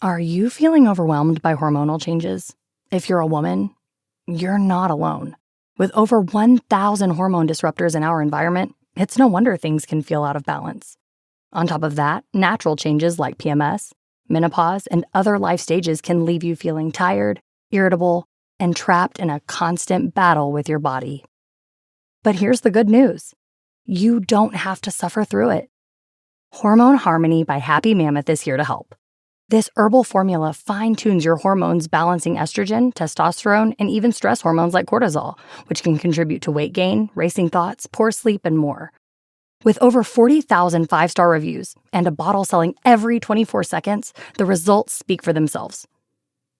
Are you feeling overwhelmed by hormonal changes? If you're a woman, you're not alone. With over 1,000 hormone disruptors in our environment, it's no wonder things can feel out of balance. On top of that, natural changes like PMS, menopause, and other life stages can leave you feeling tired, irritable, and trapped in a constant battle with your body. But here's the good news. You don't have to suffer through it. Hormone Harmony by Happy Mammoth is here to help. This herbal formula fine-tunes your hormones, balancing estrogen, testosterone, and even stress hormones like cortisol, which can contribute to weight gain, racing thoughts, poor sleep, and more. With over 40,000 five-star reviews and a bottle selling every 24 seconds, the results speak for themselves.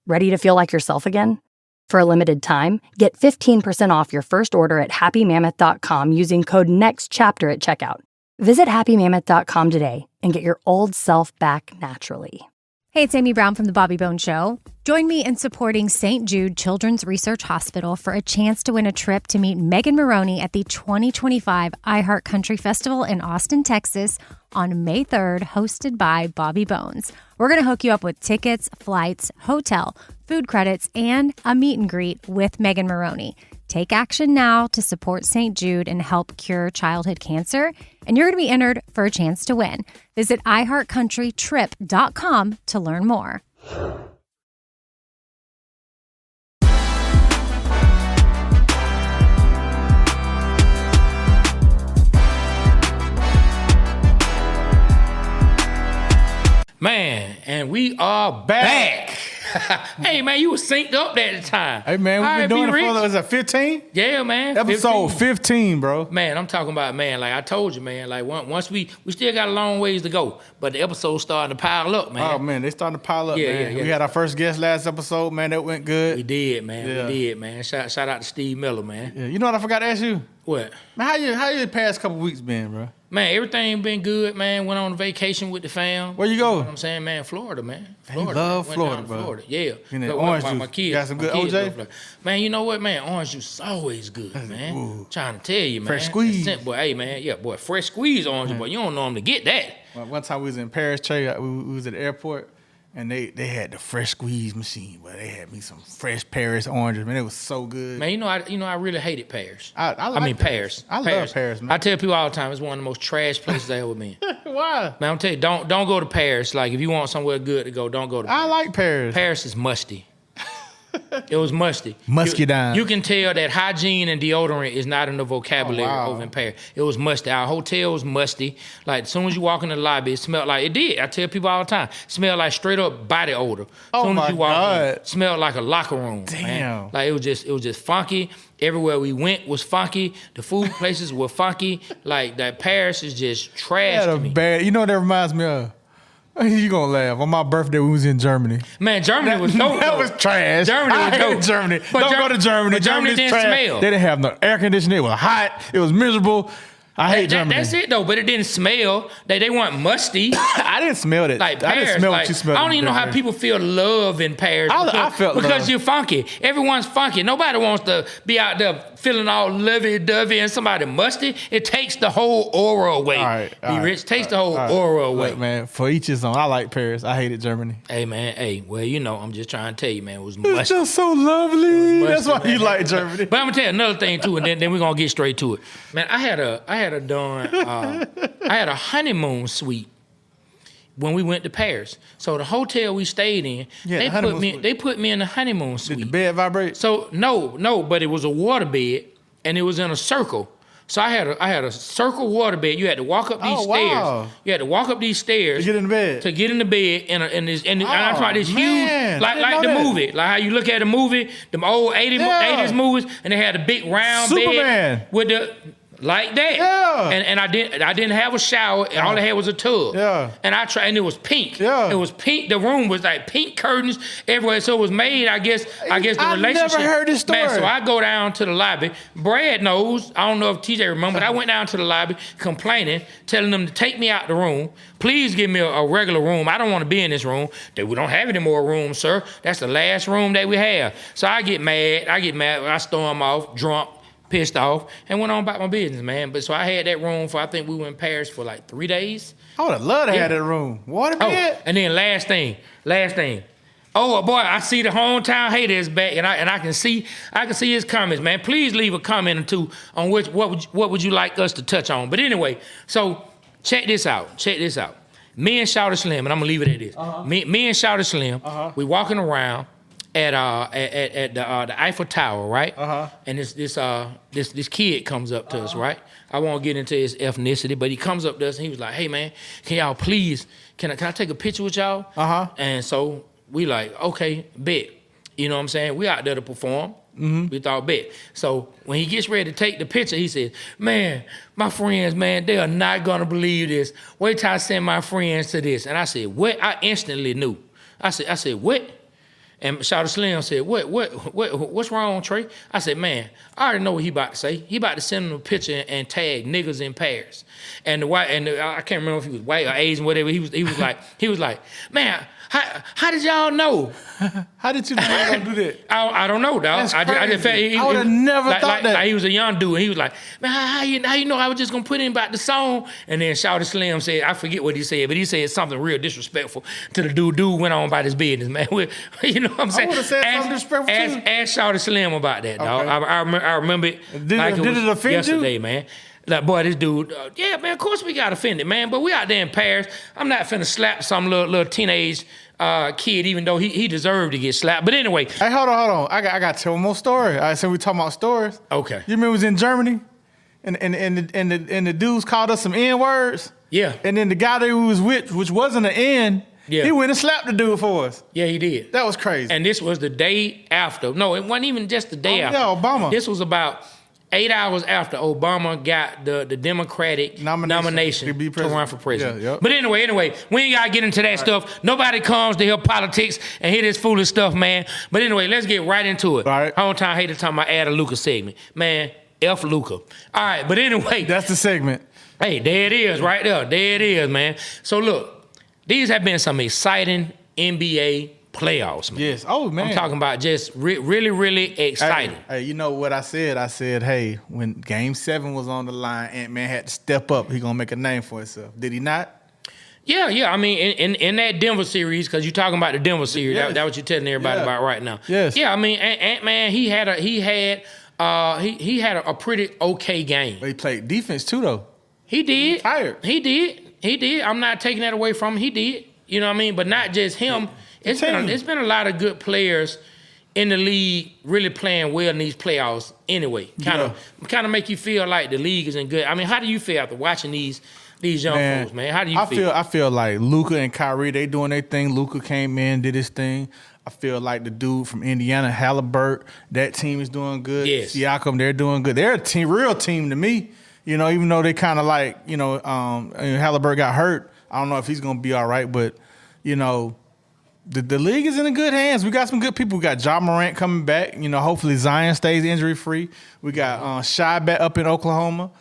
Ready to feel like yourself again? For a limited time, get 15% off your first order at happymammoth.com using code NEXTCHAPTER at checkout. Visit happymammoth.com today and get your old self back naturally. Hey, it's Amy Brown from The Bobby Bones Show. Join me in supporting St. Jude Children's Research Hospital for a chance to win a trip to meet Megan Moroney at the 2025 iHeart Country Festival in Austin, Texas on May 3rd, hosted by Bobby Bones. We're going to hook you up with tickets, flights, hotel, food credits, and a meet and greet with Megan Moroney. Take action now to support St. Jude and help cure childhood cancer, and you're going to be entered for a chance to win. Visit iHeartCountryTrip.com to learn more. Man, and we are back. Hey, man, you was synced up that time. Hey, man, we've been doing it for, was it 15? Yeah, man. Episode 15, bro. Man, I'm talking about, man, like I told you, man, like once we still got a long ways to go, but the episode's starting to pile up, man. Oh, man, they starting to pile up, man. Yeah. We had our first guest last episode, man. That went good. We did, man. We did, man. Shout out to Steve Miller, man. Yeah. You know what I forgot to ask you? What? Man, how your past couple weeks been, bro? Man, everything been good, man. Went on vacation with the fam. Where you go? You know what I'm saying, man? Florida, man. Florida. You love Florida, bro. Florida, yeah. And then orange juice. My kids, got some good OJ? Man, you know what, man? Orange juice is always good, man. Ooh. Trying to tell you, man. Fresh squeeze. Boy, hey, man, yeah, boy, fresh squeeze orange juice, boy. You don't normally get that. One time we was in Paris, Trey. We was at the airport. And they had the fresh squeeze machine, but they had me some fresh Paris oranges. Man, it was so good. Man, I really hated Paris. I mean Paris. I love Paris, man. I tell people all the time, it's one of the most trash places I ever been. Why? Man, I'm telling you, don't go to Paris. Like, if you want somewhere good to go, don't go to Paris. I like Paris. Paris is musty. It was musty. Muscadine. You can tell that hygiene and deodorant is not in the vocabulary over in Paris. It was musty. Our hotel was musty. Like, as soon as you walk in the lobby, it smelled like, it did. I tell people all the time, it smelled like straight up body odor. As soon as you walk in, it smelled like a locker room. Damn. Man. Like, it was just funky. Everywhere we went was funky. The food places were funky. Like, that Paris is just trash to me. You know what that reminds me of? You gonna laugh. On my birthday, we was in Germany. Man, Germany was dope. That was trash. Germany was dope. I hated Germany. Don't go to Germany. But Germany didn't trash. smell. They didn't have no air conditioning. It was hot. It was miserable. I hate Germany. That's it though, but it didn't smell. They weren't musty. I didn't smell it. Like Paris, I didn't smell what you smelled. I don't even know how people feel love in Paris. I felt because love. You're funky. Everyone's funky. Nobody wants to be out there feeling all lovey-dovey and somebody musty. It takes the whole aura away. All right. Takes the whole aura away. Look, man, for each his own. I like Paris. I hated Germany. Hey, man. Hey, well, you know, I'm just trying to tell you, man, it was musty. It's just so lovely. Musty, that's why man. you like Germany. But I'm gonna tell you another thing too, and then we're gonna get straight to it. Man, I had a honeymoon suite when we went to Paris. So the hotel we stayed in, they put me in the honeymoon suite. Did the bed vibrate? So no, but it was a water bed and it was in a circle. So I had a circle water bed. You had to walk up these stairs. Wow. You had to walk up these stairs to get in the bed. To get in the bed, and I'm talking about this huge, like the movie, like how you look at a movie, them old 80s movies, and they had a big round bed with the. Like that, yeah. And I didn't have a shower. And all I had was a tub. Yeah. And I tried, and it was pink. Yeah. It was pink. The room was like pink curtains everywhere. So it was made. I guess the relationship. I never heard this story. Man, so I go down to the lobby. Brad knows. I don't know if TJ remember, but I went down to the lobby complaining, telling them to take me out the room. Please give me a regular room. I don't want to be in this room. We don't have any more rooms, sir. That's the last room that we have. So I get mad. I storm off, drunk. pissed off, and went on about my business, man. But so I had that room for, I think we were in Paris for like 3 days. I would have loved to have that room. Water bed. And then last thing. Oh boy, I see the hometown hater is back, and I can see his comments, man. Please leave a comment or two on what would you like us to touch on. But anyway, so check this out. Me and Shawty Slim, and I'm gonna leave it at this. Me and Shawty Slim, we walking around at the Eiffel Tower, right? And this kid comes up to us, right? I won't get into his ethnicity, but he comes up to us and he was like, "Hey man, can y'all please, can I take a picture with y'all?" And so we like, okay, bet. You know what I'm saying? We out there to perform. We thought, bet. So when he gets ready to take the picture, he says, "Man, my friends, man, they are not gonna believe this. Wait till I send my friends to this." And I said, "What?" I instantly knew. I said, "What?" And Shawty Slim said, what's wrong, Trey? I said, "Man, I already know what he about to say. He about to send him a picture and tag niggas in Paris." And I can't remember if he was white or Asian, whatever. He was like, "Man, how did y'all know?" How did you know you gonna do that? I don't know, dog. That's I just felt I would have never thought that. Like he was a young dude, and he was like, "Man, how you know I was just gonna put in about the song?" And then Shawty Slim said, I forget what he said, but he said something real disrespectful to the dude. Dude went on about his business, man. You know what I'm saying? I would have said something disrespectful too. Ask Shawty Slim about that, dog. Okay. I remember it like it was offend yesterday, you? man. Like, boy, this dude, yeah, man, of course we got offended, man. But we out there in Paris. I'm not finna slap some little teenage kid, even though he deserved to get slapped. But anyway. Hey, hold on. I got to tell one more story. All right, so we talking about stories. Okay. You remember we was in Germany, and the dudes called us some N-words? Yeah. And then the guy that we was with, which wasn't an N, yeah, he went and slapped the dude for us. Yeah, he did. That was crazy. And this was the day after. No, it wasn't even just the day after. Yeah, Obama. This was about 8 hours after Obama got the Democratic nomination to run for president. Yeah, yep. But anyway, we ain't gotta get into that stuff. Nobody comes to hear politics and hear this foolish stuff, man. But anyway, let's get right into it. All right. Hometown hater talking about add a Luka segment. Man, F Luka. All right, but anyway. That's the segment. Hey, there it is, right there. There it is, man. So look, these have been some exciting NBA playoffs, man. Yes. Oh, man. I'm talking about just really, really exciting. Hey, you know what I said? I said, hey, when Game 7 was on the line, Ant-Man had to step up. He gonna make a name for himself. Did he not? Yeah. I mean, in that Denver series, because you're talking about the Denver series, Yes. that's what you're telling everybody about right now. Yes. Yeah, I mean, Ant-Man, he had a pretty okay game. But he played defense too, though. He did. Tired. He did. I'm not taking that away from him. He did. You know what I mean? But not just him. It's been a lot of good players in the league really playing well in these playoffs anyway. Kind of make you feel like the league isn't good. I mean, how do you feel after watching these young folks, man? How do you feel? I feel like Luka and Kyrie, they doing their thing. Luka came in, did his thing. I feel like the dude from Indiana, Halliburton, that team is doing good. Yes. Siakam, they're doing good. They're a real team to me. You know, even though they kind of like, Halliburton got hurt. I don't know if he's going to be all right, but, the league is in good hands. We got some good people. We got Ja Morant coming back. Hopefully Zion stays injury-free. We got Shy back up in Oklahoma.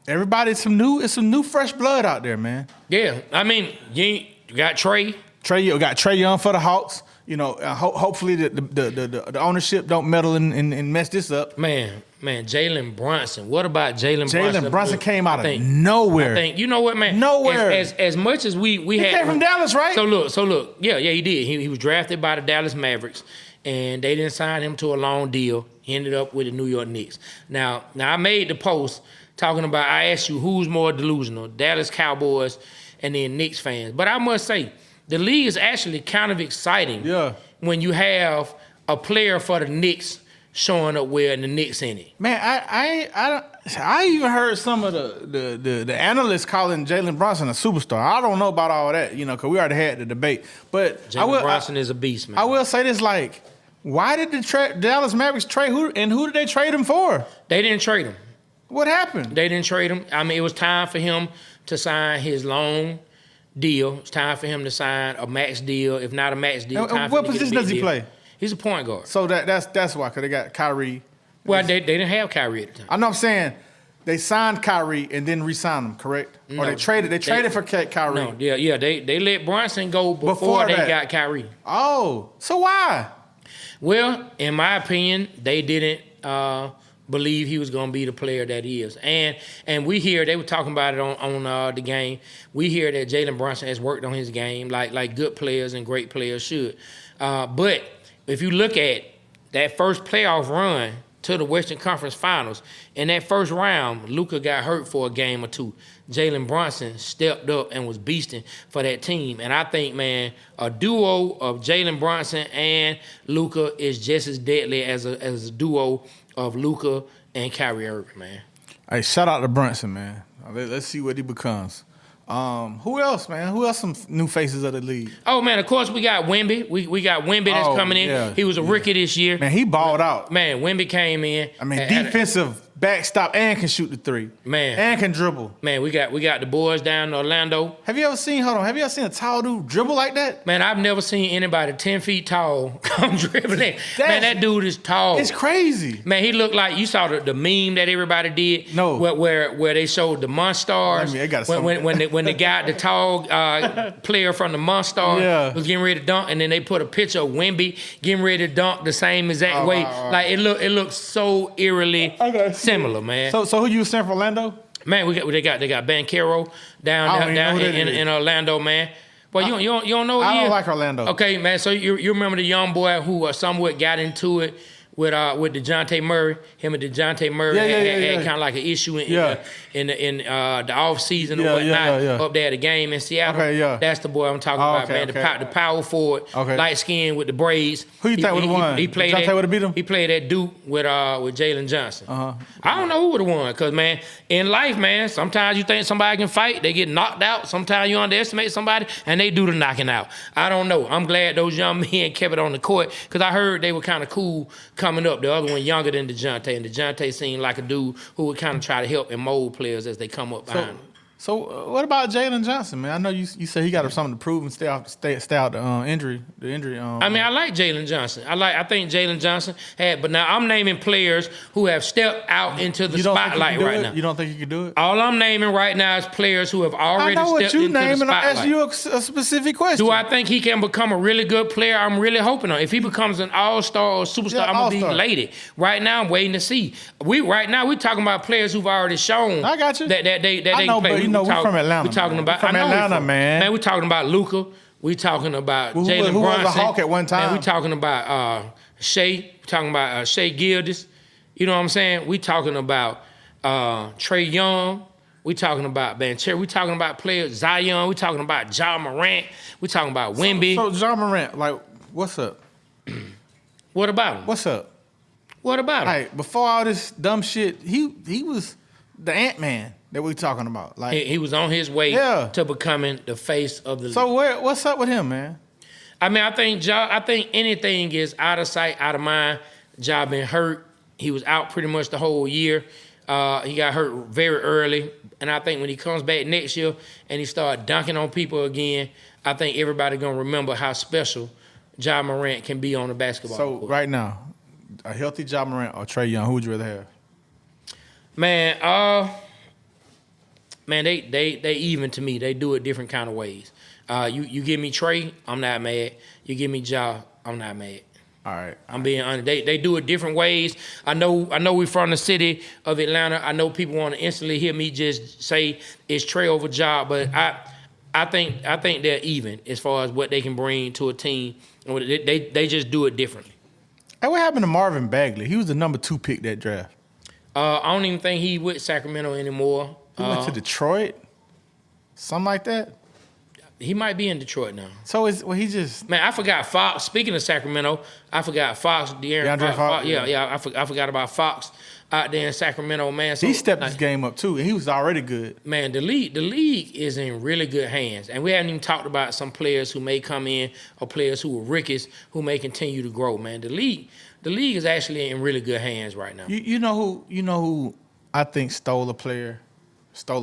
Everybody, it's some new fresh blood out there, man. Yeah, I mean, you got Trey. You got Trey Young for the Hawks. Hopefully the ownership don't meddle and mess this up. Man, Jalen Brunson. What about Jalen Brunson? Jalen Brunson came out of nowhere. I think, you know what, man? Nowhere. As much as we he had. came from Dallas, right? So look. Yeah, he did. He was drafted by the Dallas Mavericks, and they didn't sign him to a long deal. He ended up with the New York Knicks. Now I made the post talking about, I asked you who's more delusional, Dallas Cowboys and then Knicks fans. But I must say, the league is actually kind of exciting when you have a player for the Knicks showing up well and the Knicks in it. Man, I even heard some of the analysts calling Jalen Brunson a superstar. I don't know about all that, because we already had the debate. But Jalen Brunson is a beast, man. I will say this, like, why did the Dallas Mavericks trade who did they trade him for? They didn't trade him. What happened? They didn't trade him. I mean, it was time for him to sign his long deal. It's time for him to sign a max deal. If not a max deal, time what for him to get a position big does he deal. play? He's a point guard. So that's why, because they got Kyrie. Well, they didn't have Kyrie at the time. I know I'm saying they signed Kyrie and then re-signed him, correct? No, or they traded for Kyrie. No, yeah, they let Brunson go before they got Kyrie. Oh, so why? Well, in my opinion, they didn't believe he was going to be the player that he is. And we hear, they were talking about it on the game, we hear that Jalen Brunson has worked on his game like good players and great players should. But if you look at that first playoff run to the Western Conference Finals, in that first round, Luka got hurt for a game or two. Jalen Brunson stepped up and was beasting for that team. And I think, man, a duo of Jalen Brunson and Luka is just as deadly as a duo of Luka and Kyrie Irving, man. Hey, shout out to Brunson, man. Let's see what he becomes. Who else, man? Who else some new faces of the league? Oh, man, of course we got Wemby. We got Wemby that's coming in. Yeah, he was a rookie this year. Man, he balled out. Man, Wemby came in. I mean, defensive backstop and can shoot the three. Man. And can dribble. Man, we got the boys down in Orlando. Have you ever seen a tall dude dribble like that? Man, I've never seen anybody 10 feet tall come dribbling. Man, that dude is tall. It's crazy. Man, he looked like, you saw the meme that everybody did? No. Where they showed the Monstars. When the guy, the tall player from the Monstars was getting ready to dunk, and then they put a picture of Wemby getting ready to dunk the same exact way. Like, it looked so eerily similar, man. So who you saying for Orlando? Man, they got Banchero down in Orlando, man. Well, you don't know. I don't like Orlando. Okay, man. So you remember the young boy who somewhat got into it with DeJounte Murray? Him and DeJounte Murray had kind of like an issue in the off season or whatnot up there at the game in Seattle. Okay, yeah. That's the boy I'm talking about, man. The power forward, light skin with the braids. Who you think would have won? DeJounte would have beat him? He played at Duke with Jalen Johnson. I don't know who would have won, because, man, in life, man, sometimes you think somebody can fight, they get knocked out. Sometimes you underestimate somebody, and they do the knocking out. I don't know. I'm glad those young men kept it on the court, because I heard they were kind of cool coming up. The other one younger than DeJounte, and DeJounte seemed like a dude who would kind of try to help and mold players as they come up behind him. So what about Jalen Johnson, man? I know you said he got something to prove and stay out the injury. I mean, I like Jalen Johnson. I think Jalen Johnson but now I'm naming players who have stepped out into the spotlight right now. You don't think he can do it? All I'm naming right now is players who have already stepped into the spotlight. I know what you name, and I asked you a specific question. Do I think he can become a really good player? I'm really hoping on. If he becomes an all-star or superstar, I'm gonna be elated. Right now, I'm waiting to see. We're talking about players who've already shown. I got you. That they can play. We're from Atlanta. We're talking about Atlanta, man. Man, we're talking about Luka. We're talking about Jalen Brunson. Who was a Hawk at one time? Man, we're talking about Shea. We're talking about Shea Gilgeous. You know what I'm saying? We're talking about Trae Young. We're talking about Banchero. We're talking about players Zion. We're talking about Ja Morant. We're talking about Wemby. So Ja Morant, like, what's up? What about him? What's up? What about him? Like, before all this dumb shit, he was the Ant-Man that we talking about. Like, he was on his way to becoming the face of the league. So what's up with him, man? I mean, I think anything is out of sight, out of mind. Ja been hurt. He was out pretty much the whole year. He got hurt very early. And I think when he comes back next year and he start dunking on people again, I think everybody going to remember how special Ja Morant can be on the basketball court. So right now, a healthy Ja Morant or Trae Young, who would you rather have? Man, they even to me. They do it different kind of ways. You give me Trae, I'm not mad. You give me Ja, I'm not mad. All right. I'm being honest. They do it different ways. I know we're from the city of Atlanta. I know people want to instantly hear me just say it's Trae over Ja, but I think they're even as far as what they can bring to a team. They just do it differently. Hey, what happened to Marvin Bagley? He was the number 2 pick that draft. I don't even think he with Sacramento anymore. He went to Detroit? Something like that? He might be in Detroit now. So he just... Man, I forgot Fox. Speaking of Sacramento, I forgot Fox. DeAndre Fox. Yeah. I forgot about Fox out there in Sacramento, man. So, he stepped his game up too, and he was already good. Man, the league is in really good hands. And we haven't even talked about some players who may come in or players who are rookies who may continue to grow, man. The league is actually in really good hands right now. You know who I think stole a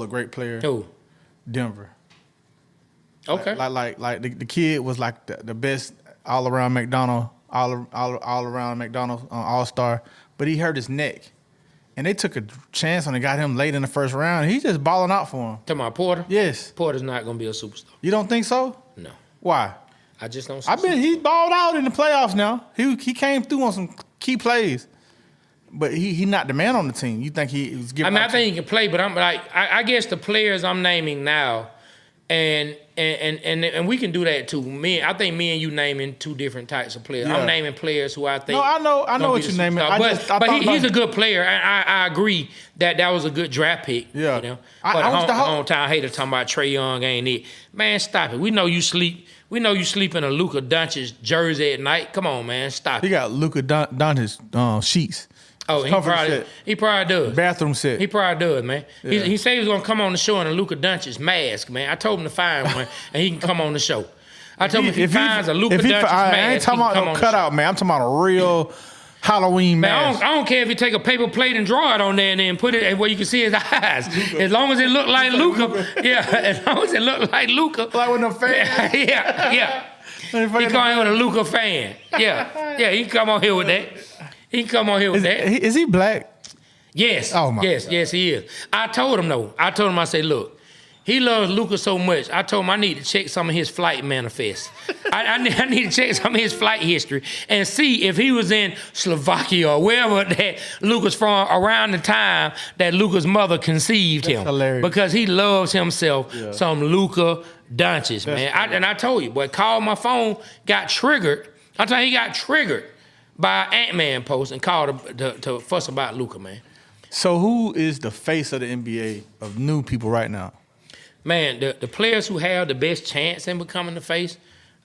great player? Who? Denver. Okay. Like the kid was like the best all around McDonald all-star, but he hurt his neck. And they took a chance on and got him late in the first round. And he's just balling out for him. Talking about Porter? Yes. Porter's not going to be a superstar. You don't think so? No. Why? I just don't see He balled out in the playoffs now. He came through on some key plays. but he not the man on the team. You think he was giving? I think he can play, but I'm like, I guess the players I'm naming now, and we can do that too. I think me and you naming two different types of players. Yeah. I'm naming players who I think. No, I know what you're naming. He's a good player, and I agree that was a good draft pick. Yeah. You know? But hometown hater talking about Trae Young ain't it. Man, stop it. We know you sleep in a Luka Doncic jersey at night. Come on, man, stop it. He got Luka Doncic sheets. Oh, he probably does. Bathroom set. He probably does, man. Yeah. He said he was gonna come on the show in a Luka Doncic mask, man. I told him to find one, and he can come on the show. I told him if he finds a Luka Doncic mask, I ain't talking about no cutout, man. I'm talking about a real Halloween mask. I don't care if you take a paper plate and draw it on there and then put it where you can see his eyes. As long as it look like Luka. Yeah, as long as it look like Luka. Like with them fans. Yeah. He come here with a Luka fan. Yeah, he can come on here with that. Is he black? Yes. Oh my God. Yes, he is. I told him, I said, look, he loves Luka so much. I told him I need to check some of his flight manifests. I need to check some of his flight history and see if he was in Slovakia or wherever that Luka's from around the time that Luka's mother conceived him. Hilarious. Because he loves himself some Luka Doncic, man. I told you, boy, called my phone, got triggered. I tell you, he got triggered by Ant-Man post and called to fuss about Luka, man. So who is the face of the NBA of new people right now? Man, the players who have the best chance in becoming the face,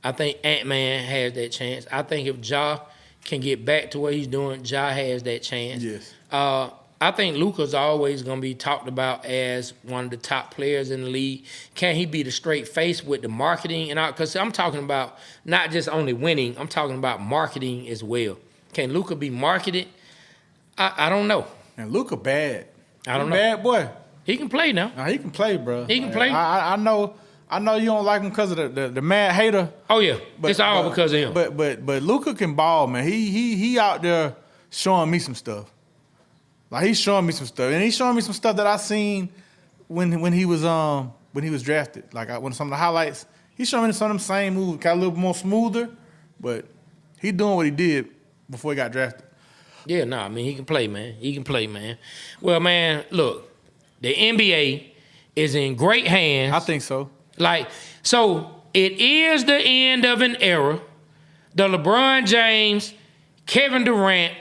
I think Ant-Man has that chance. I think if Ja can get back to what he's doing, Ja has that chance. Yes. I think Luka's always going to be talked about as one of the top players in the league. Can he be the straight face with the marketing and all? Because I'm talking about not just only winning, I'm talking about marketing as well. Can Luka be marketed? I don't know. And Luka bad. I don't know. Bad boy. He can play now. He can play, bro. He can play. I know you don't like him because of the mad hater. Oh yeah, it's all because of him. But Luka can ball, man. He out there showing me some stuff. Like he's showing me some stuff, and he's showing me some stuff that I seen when he was drafted. Like when some of the highlights, he's showing me some of them same moves, got a little more smoother, but he doing what he did before he got drafted. Yeah, I mean he can play, man. He can play, man. Well, man, look, the NBA is in great hands. I think so. So it is the end of an era. The LeBron James, Kevin Durant,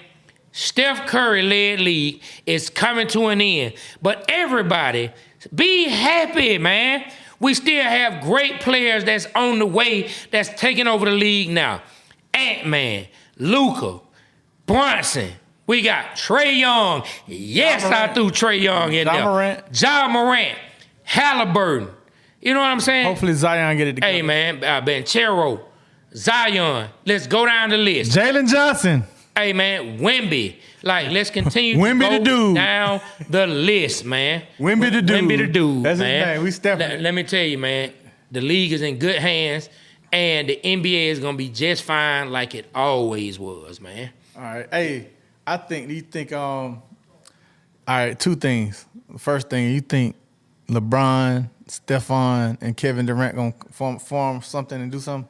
Steph Curry led league is coming to an end. But everybody, be happy, man. We still have great players that's on the way that's taking over the league now. Ant-Man, Luka, Brunson. We got Trae Young. Yes, I threw Trae Young in there. Ja Morant, Halliburton. You know what I'm saying? Hopefully Zion get it together. Hey, man, Banchero, Zion. Let's go down the list. Jalen Johnson. Hey, man, Wemby. Let's continue to go down the list, man. Wemby the dude. That's man. his name. We stepping. Let me tell you, man, the league is in good hands, and the NBA is going to be just fine like it always was, man. All right. Hey, all right, two things. The first thing, you think LeBron, Stephon, and Kevin Durant going to form something and do something?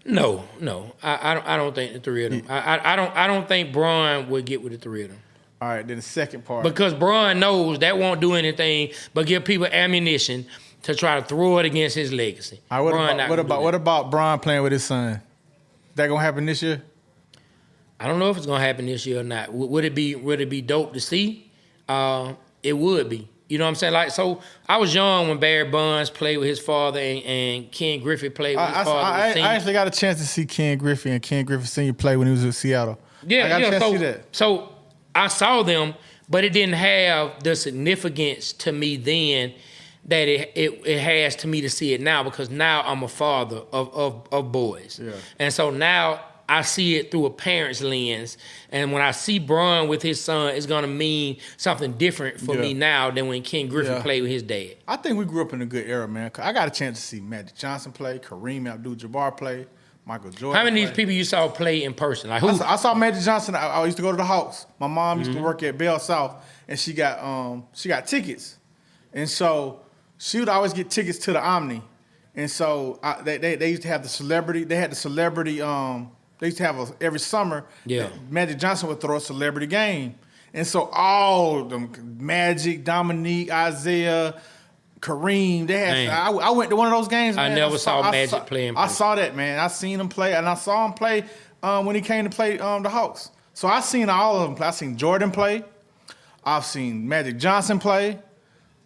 No. I don't think the three of them. I don't think Bron would get with the three of them. All right, then the second part. Because Bron knows that won't do anything but give people ammunition to try to throw it against his legacy. All right, what about Bron playing with his son? That gonna happen this year? I don't know if it's gonna happen this year or not. Would it be dope to see? It would be. You know what I'm saying? So I was young when Barry Bonds played with his father and Ken Griffey played with his father. I actually got a chance to see Ken Griffey and Ken Griffey Sr. play when he was in Seattle. Yeah, I got a chance to see that. So I saw them, but it didn't have the significance to me then that it has to me to see it now, because now I'm a father of boys. Yeah. And so now I see it through a parent's lens. And when I see Bron with his son, it's going to mean something different for me now than when Ken Griffey played with his dad. I think we grew up in a good era, man. I got a chance to see Magic Johnson play, Kareem Abdul-Jabbar play, Michael Jordan. How many of these people you saw play in person? Like who? I saw Magic Johnson. I used to go to the Hawks. My mom used to work at Bell South, and she got tickets. And so she would always get tickets to the Omni. And so they used to have the celebrity. They had the celebrity. They used to have every summer. Yeah. Magic Johnson would throw a celebrity game, And so all of them, Magic, Dominique, Isaiah, Kareem, they had. I went to one of those games. Man. I never saw Magic play in I person. saw that, man. I seen him play, and I saw him play when he came to play the Hawks. So I seen all of them play. I seen Jordan play. I've seen Magic Johnson play.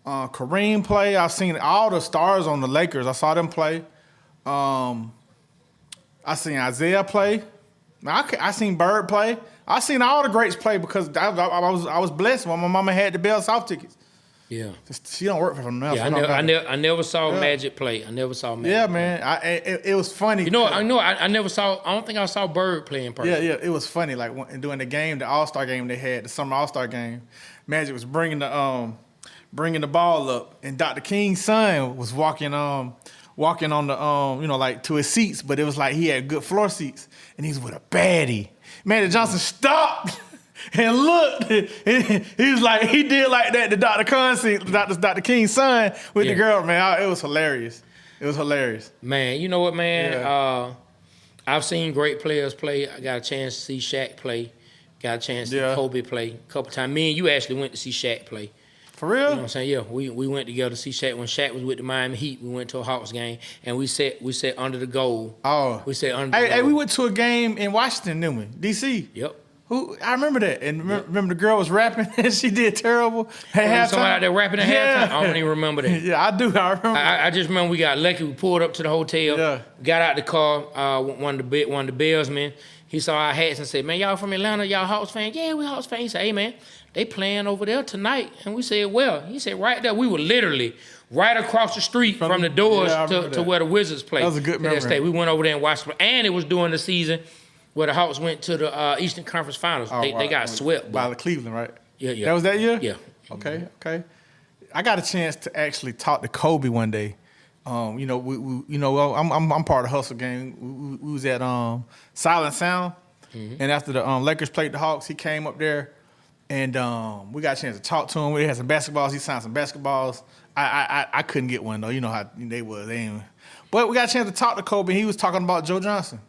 Kareem play. I've seen all the stars on the Lakers. I saw them play. I seen Isaiah play. I seen Bird play. I seen all the greats play because I was blessed when my mama had the Bell South tickets. Yeah. She don't work for them now. Yeah, I never saw Magic play. I never saw Magic. Yeah, man. It was funny. I never saw. I don't think I saw Bird play in person. Yeah. It was funny. Like during the game, the All-Star game they had, the Summer All-Star game, Magic was bringing the ball up, and Dr. King's son was walking on the like to his seats, but it was like he had good floor seats, and he was with a baddie. Magic Johnson stopped and looked. And he was like, he did like that to Dr. King's son with the girl, man. It was hilarious. It was hilarious. Man, you know what, man? Yeah. I've seen great players play. I got a chance to see Shaq play. Got a chance to see Kobe play a couple times. Me and you actually went to see Shaq play. For real? You know what I'm saying? Yeah, we went together to see Shaq. When Shaq was with the Miami Heat, we went to a Hawks game, and we sat under the goal. Oh. We sat under the goal. Hey, we went to a game in Washington, didn't we? D.C. Yep. I remember that. And remember the girl was rapping, and she did terrible at halftime? Somebody out there rapping at halftime? I don't even remember that. Yeah, I do. I remember. I just remember we got lucky. We pulled up to the hotel, got out the car. One of the Bellsmen, he saw our hats and said, "Man, y'all from Atlanta? Y'all Hawks fans?" "Yeah, we Hawks fans." He said, "Hey, man, they playing over there tonight." And we said, "Well," he said, "Right there." We were literally right across the street from the doors to where the Wizards played. That was a good memory. We went over there and watched it. And it was during the season where the Hawks went to the Eastern Conference Finals. They got swept. By the Cleveland, right? Yeah. That was that year? Yeah. Okay. I got a chance to actually talk to Kobe one day. I'm part of the Hustle Gang. We was at Silent Sound, and after the Lakers played the Hawks, he came up there, and we got a chance to talk to him. We had some basketballs. He signed some basketballs. I couldn't get one though. You know how they was. But we got a chance to talk to Kobe. And he was talking about Joe Johnson.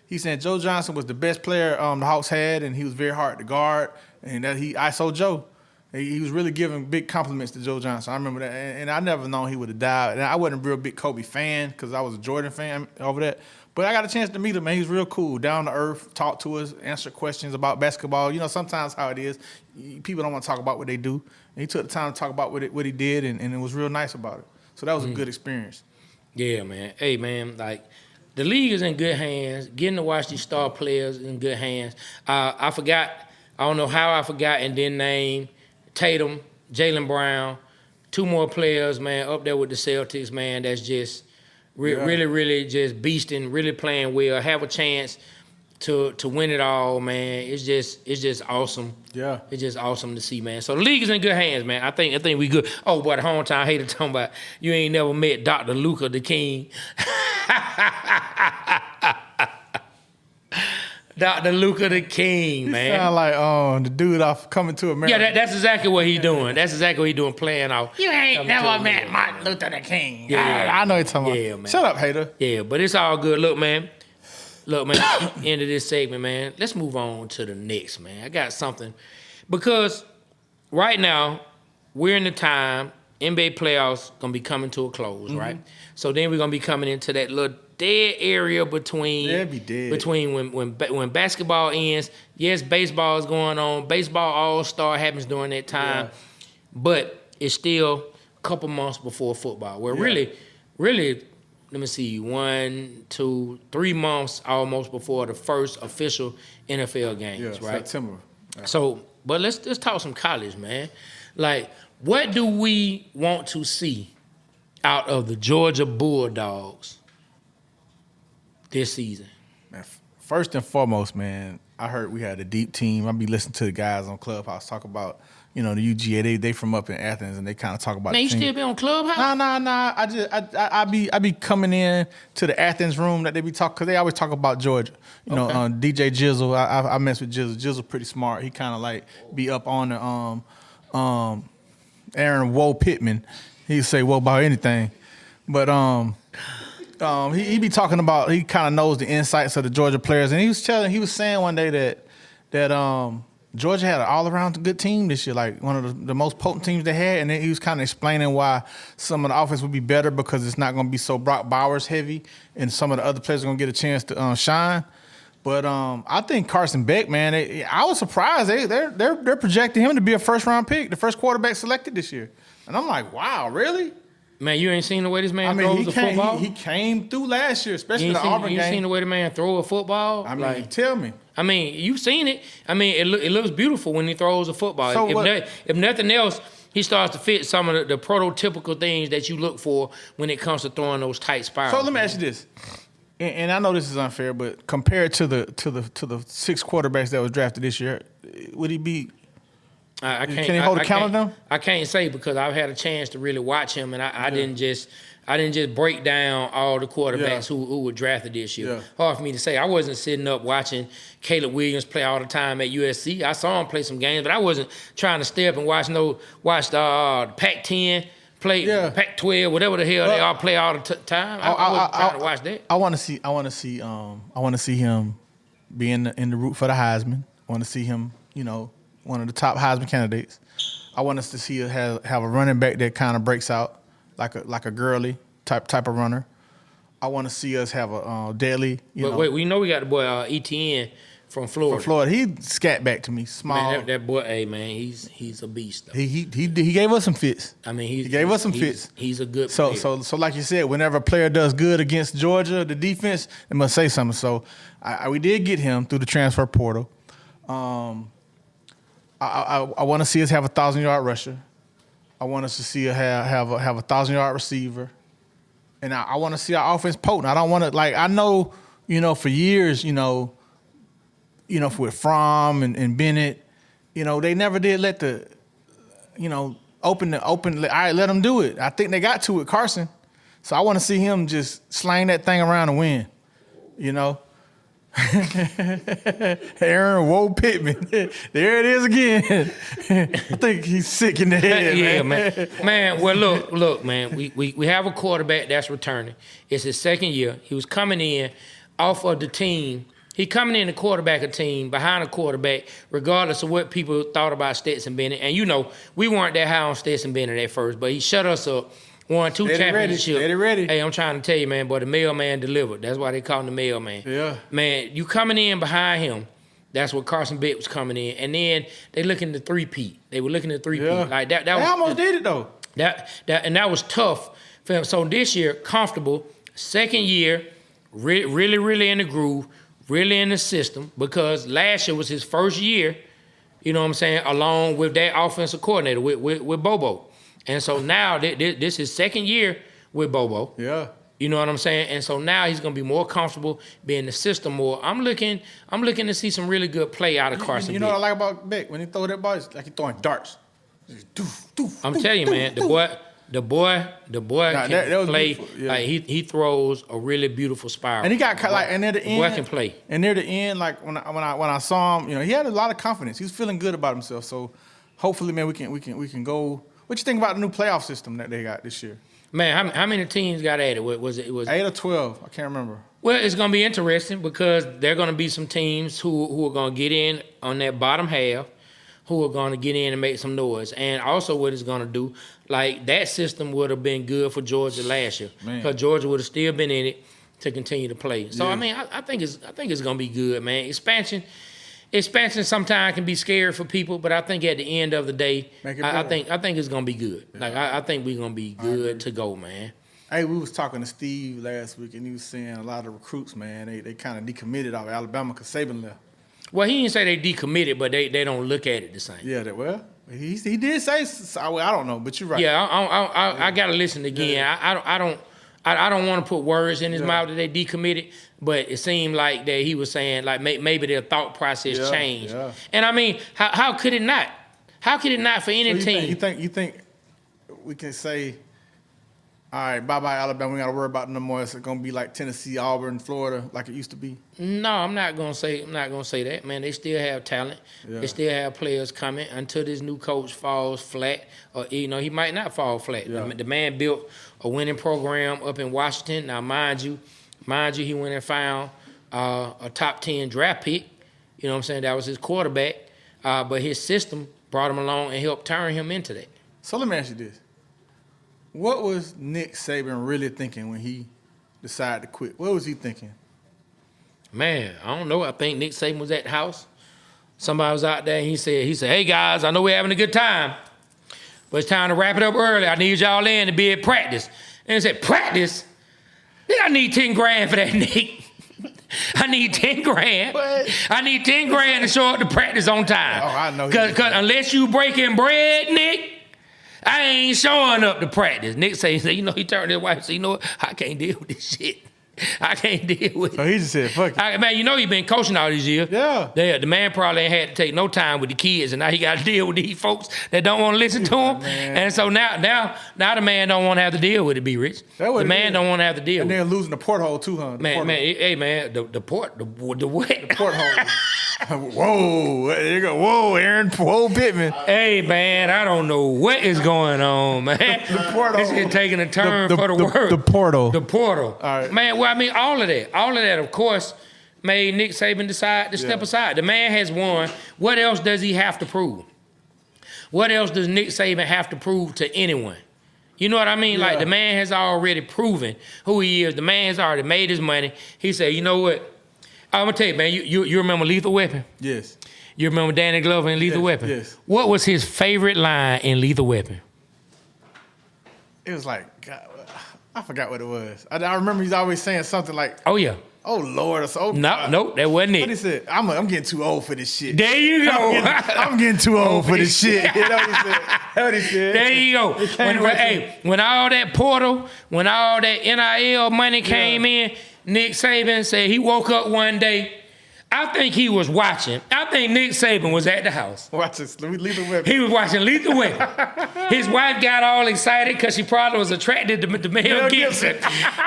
He said Joe Johnson was the best player the Hawks had, and he was very hard to guard, and that he ISO Joe. He was really giving big compliments to Joe Johnson. I remember that, and I never known he would have died. And I wasn't a real big Kobe fan because I was a Jordan fan over that. But I got a chance to meet him, man. He was real cool, down to earth, talk to us, answer questions about basketball. You know, sometimes how it is, people don't want to talk about what they do. And he took the time to talk about what he did, and it was real nice about it. So that was a good experience. Yeah, man. Hey, man, like, the league is in good hands. Getting to watch these star players in good hands. I don't know how I forgot and didn't name Tatum, Jaylen Brown, two more players, man, up there with the Celtics, man, that's just really, really just beasting, really playing well, have a chance to win it all, man. It's just awesome. Yeah. It's just awesome to see, man. So the league is in good hands, man. I think we good. Oh, boy, the hometown hater talking about you ain't never met Dr. Luka the King. Dr. Luka the King, man. Sound like the dude off Coming to America. Yeah, that's exactly what he's doing. That's exactly what he's doing, playing off. You ain't never met Martin Luther the King. Yeah, I know you're talking about. Yeah, man. Shut up, hater. Yeah, but it's all good. Look, man, end of this segment, man. Let's move on to the next, man. I got something. Because right now, we're in the time, NBA playoffs going to be coming to a close, right? So then we're going to be coming into that little dead area between when basketball ends. Yes, baseball is going on. Baseball All-Star happens during that time. Yeah. But it's still a couple months before football. Where really, let me see, 1, 2, 3 months almost before the first official NFL games, right? September. Yeah. So, but let's talk some college, man. Like, what do we want to see out of the Georgia Bulldogs this season? Man, first and foremost, man, I heard we had a deep team. I be listening to the guys on Clubhouse talk about, the UGA. They from up in Athens, and they kind of talk about. Man, you still be on Clubhouse? Nah. I be coming in to the Athens room that they be talking, because they always talk about Georgia. DJ Jizzle. I mess with Jizzle. Jizzle pretty smart. He kind of like be up on the Aaron Woe Pittman. He'd say whoa about anything, but he be talking about, he kind of knows the insights of the Georgia players, and he was saying one day that Georgia had an all-around good team this year, like one of the most potent teams they had, and then he was kind of explaining why some of the offense would be better because it's not going to be so Brock Bowers heavy, and some of the other players are going to get a chance to shine. But I think Carson Beck, man, I was surprised. They're projecting him to be a first-round pick, the first quarterback selected this year. And I'm like, wow, really? Man, you ain't seen the way this man throws a football? He came through last year, especially the Auburn game. You seen the way the man throw a football? I mean, tell me. I mean, you've seen it. I mean, it looks beautiful when he throws a football. So if nothing else, he starts to fit some of the prototypical things that you look for when it comes to throwing those tight spirals. So let me ask you this, and I know this is unfair, but compared to the 6 quarterbacks that was drafted this year, would he be? Can he hold a count of them? I can't say because I've had a chance to really watch him, and I didn't just break down all the quarterbacks who were drafted this year. Yeah. Hard for me to say. I wasn't sitting up watching Caleb Williams play all the time at USC. I saw him play some games, but I wasn't trying to stay up and watch the Pac-10 play, Pac-12, whatever the hell they all play all the time. I wasn't trying to watch that. I want to see him be in the root for the Heisman. I want to see him, one of the top Heisman candidates. I want us to see have a running back that kind of breaks out like a Gurley type of runner. I want to see us have a deadly. Wait, we know we got the boy ETN from Florida. From Florida, he scat back to me, small. Man, that boy, hey man, he's a beast. Though. He gave us some fits. I mean, he gave us some fits. He's a good player. So like you said, whenever a player does good against Georgia, the defense, they must say something. So we did get him through the transfer portal. I want to see us have a 1,000-yard rusher. I want us to see us have a 1,000-yard receiver, and I want to see our offense potent. I don't want to I know for years with Fromm and Bennett, they never did let the open. All right, let them do it. I think they got to with Carson, so I want to see him just slang that thing around and win. Aaron Woe Pittman. There it is again. I think he's sick in the head. Yeah, man. Man, well, look, man. We have a quarterback that's returning. It's his second year. He was coming in off of the team. He coming in to quarterback a team behind a quarterback, regardless of what people thought about Stetson Bennett. And we weren't that high on Stetson Bennett at first, but he shut us up. Won 2 championships. Ready. Hey, I'm trying to tell you, man, boy, the mailman delivered. That's why they call him the mailman. Yeah. Man, you coming in behind him, that's what Carson Beck was coming in. And then they looking to three-peat. They were looking to three-peat. Yeah. Like that they was, almost did it, though. That was tough for him. So this year, comfortable. Second year, really, really in the groove, really in the system, because last year was his first year, you know what I'm saying, along with that offensive coordinator, with Bobo. And so now this is his second year with Bobo. Yeah. You know what I'm saying? And so now he's gonna be more comfortable being in the system more. I'm looking to see some really good play out of Carson. You know what I like about Beck? When he throw that ball, it's like he's throwing darts. I'm telling you, man, the boy can play. Yeah. Like he throws a really beautiful spiral. And he got and near the end, boy can play. And near the end, like when I saw him, he had a lot of confidence. He was feeling good about himself. So hopefully, man, we can go. What you think about the new playoff system that they got this year? Man, how many teams got added? Was it 8 or 12? I can't remember. Well, it's going to be interesting because there are going to be some teams who are going to get in on that bottom half, who are going to get in and make some noise. And also what it's going to do, like that system would have been good for Georgia last year because Georgia would have still been in it to continue to play. So, I mean, I think it's going to be good, man. Expansion sometimes can be scary for people, but I think at the end of the day, I think it's gonna be good. Yeah. Like I think we're gonna be good to go, man. Hey, we was talking to Steve last week, and he was saying a lot of recruits, man, they kind of decommitted out of Alabama because Saban left. Well, he didn't say they decommitted, but they don't look at it the same. Yeah, he did say. I don't know, but you're right. Yeah, I gotta listen again. Yeah. I don't want to put words in his mouth that they decommitted, but it seemed like that he was saying like maybe their thought process changed. Yeah. And I mean, how could it not? How could it not for any team? You think we can say, all right, bye-bye Alabama, we got to worry about no more. It's going to be like Tennessee, Auburn, Florida, like it used to be? No, I'm not gonna say that, man. They still have talent. Yeah. They still have players coming until this new coach falls flat, or he might not fall flat. Yeah. The man built a winning program up in Washington. Now, mind you, he went and found a top 10 draft pick. You know what I'm saying? That was his quarterback. but his system brought him along and helped turn him into that. So let me ask you this. What was Nick Saban really thinking when he decided to quit? What was he thinking? Man, I don't know. I think Nick Saban was at the house. Somebody was out there and he said, hey guys, I know we're having a good time, but it's time to wrap it up early. I need y'all in to be at practice. And he said, practice? Nigga, I need 10 grand for that, Nick. I need 10 grand. What? I need 10 grand to show up to practice on time. Oh, I know. Cause unless you breaking bread, Nick, I ain't showing up to practice. Nick said, he turned to his wife and said, you know what? I can't deal with this shit. I can't deal with it. So he just said, fuck it. Man, he been coaching all these years. Yeah. The man probably ain't had to take no time with the kids, and now he got to deal with these folks that don't want to listen to him. Man. And so now the man don't want to have to deal with it, be rich. The man don't want to have to deal and with it. And then losing the porthole too, huh? The what? The porthole. Whoa, there you go. Whoa, Aaron. Whoa, Pittman. Hey, man, I don't know what is going on, man. The portal. This is taking a turn for the word. The portal. The portal. All right. Man, well, I mean, all of that, of course, made Nick Saban decide to step aside. The man has won. What else does he have to prove? What else does Nick Saban have to prove to anyone? You know what I mean? Yeah. Like, the man has already proven who he is. The man has already made his money. He said, you know what? I'm going to tell you, man, you remember Lethal Weapon? Yes. You remember Danny Glover in Lethal Weapon? Yes. What was his favorite line in Lethal Weapon? It was like, God, I forgot what it was. I remember he's always saying something like, oh, yeah. Oh, Lord. Or so, No, that wasn't it. What he said? I'm getting too old for this shit. There you go. I'm getting too old for this shit. You know what he said? That's what he said. There you go. When all that portal, when all that NIL money came in, Nick Saban said he woke up one day. I think he was watching. I think Nick Saban was at the house. Watch this. Lethal Weapon. He was watching Lethal Weapon. His wife got all excited because she probably was attracted to Mel Gibson.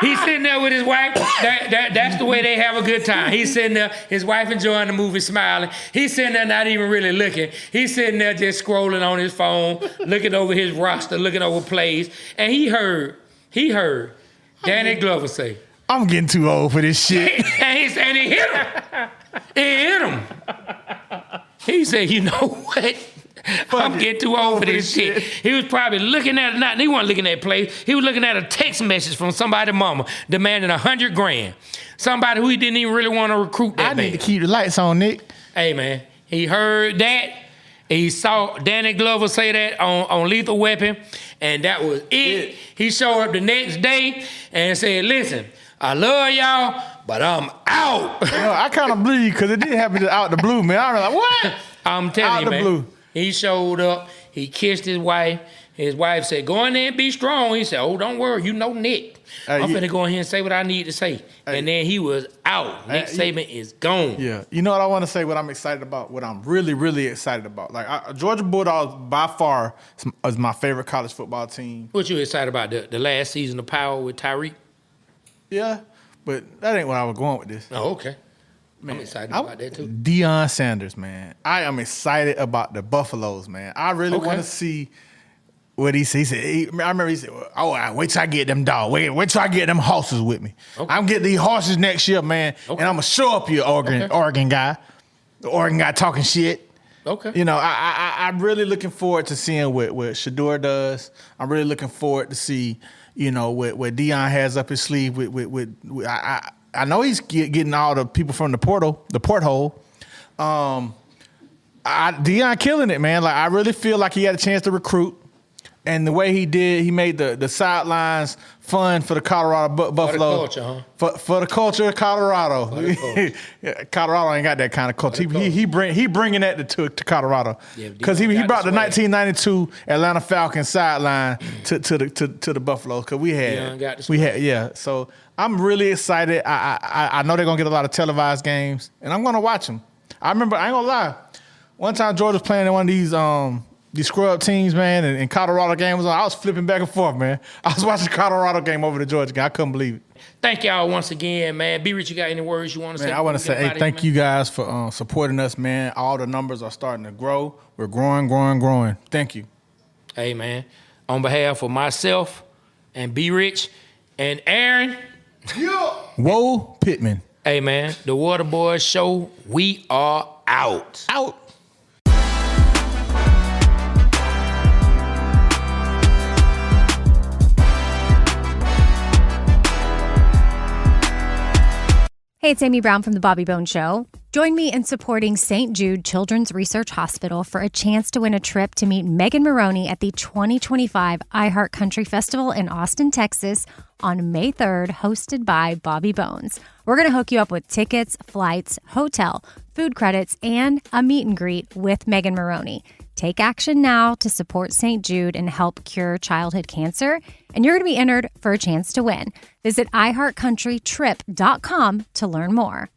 He's sitting there with his wife. That's the way they have a good time. He's sitting there, his wife enjoying the movie, smiling. He's sitting there not even really looking. He's sitting there just scrolling on his phone, looking over his roster, looking over plays. And he heard Danny Glover say, I'm getting too old for this shit. and he hit him. It hit him. He said, you know what? I'm getting too old for this shit. He was probably looking at, he wasn't looking at plays. He was looking at a text message from somebody's mama demanding $100 grand. Somebody who he didn't even really want to recruit that man. I need to keep the lights on, Nick. Hey, man. He heard that. He saw Danny Glover say that on Lethal Weapon, and that was it. He showed up the next day and said, listen, I love y'all, but I'm out. No, I kind of believe because it didn't happen out the blue, man. I was like, what? I'm telling you, man. Blue. He showed up. He kissed his wife. His wife said, go in there and be strong. He said, oh, don't worry. You know Nick. I'm finna go in here and say what I need to say. And then he was out. Nick Saban is gone. Yeah. You know what I want to say, what I'm excited about, what I'm really, really excited about. Like, Georgia Bulldogs, by far, is my favorite college football team. What you excited about, the last season of Power with Tyreek? Yeah, but that ain't where I was going with this. Oh, okay. Man, I'm excited about that, too. Deion Sanders, man. I am excited about the Buffaloes, man. I really want to see what he said. I remember he said, oh, wait till I get them dogs. Wait till I get them horses with me. Okay. I'm getting these horses next year, man, and I'm going to show up you, Oregon guy. The Oregon guy talking shit. Okay. You know, I'm really looking forward to seeing what Shedeur does. I'm really looking forward to see, you know, what Deion has up his sleeve. I know he's getting all the people from the porthole. Deion killing it, man. Like, I really feel like he had a chance to recruit. And the way he did, he made the sidelines fun for the Colorado Buffalo. For the culture, For the culture of Colorado. Colorado ain't got that kind of culture. He bringing that to Colorado. Because he brought the 1992 Atlanta Falcons sideline to the Buffalo. Because we had. So I'm really excited. I know they're gonna get a lot of televised games, and I'm gonna watch them. I remember, I ain't gonna lie. One time Georgia was playing in one of these scrub teams, man, and Colorado game was on. I was flipping back and forth, man. I was watching the Colorado game over the Georgia game. I couldn't believe it. Thank y'all once again, man. B Rich, you got any words you want to say? I want to say, thank you guys for supporting us, man. All the numbers are starting to grow. We're growing. Thank you. Hey, man. On behalf of myself and B Rich and Aaron. Whoa, Pittman. Hey, man. The Water Boys Show, we are out. Out. Hey, it's Amy Brown from The Bobby Bone Show. Join me in supporting St. Jude Children's Research Hospital for a chance to win a trip to meet Megan Maroney at the 2025 iHeart Country Festival in Austin, Texas on May 3rd, hosted by Bobby Bones. We're going to hook you up with tickets, flights, hotel, food credits, and a meet and greet with Megan Maroney. Take action now to support St. Jude and help cure childhood cancer, and you're going to be entered for a chance to win. Visit iHeartCountryTrip.com to learn more.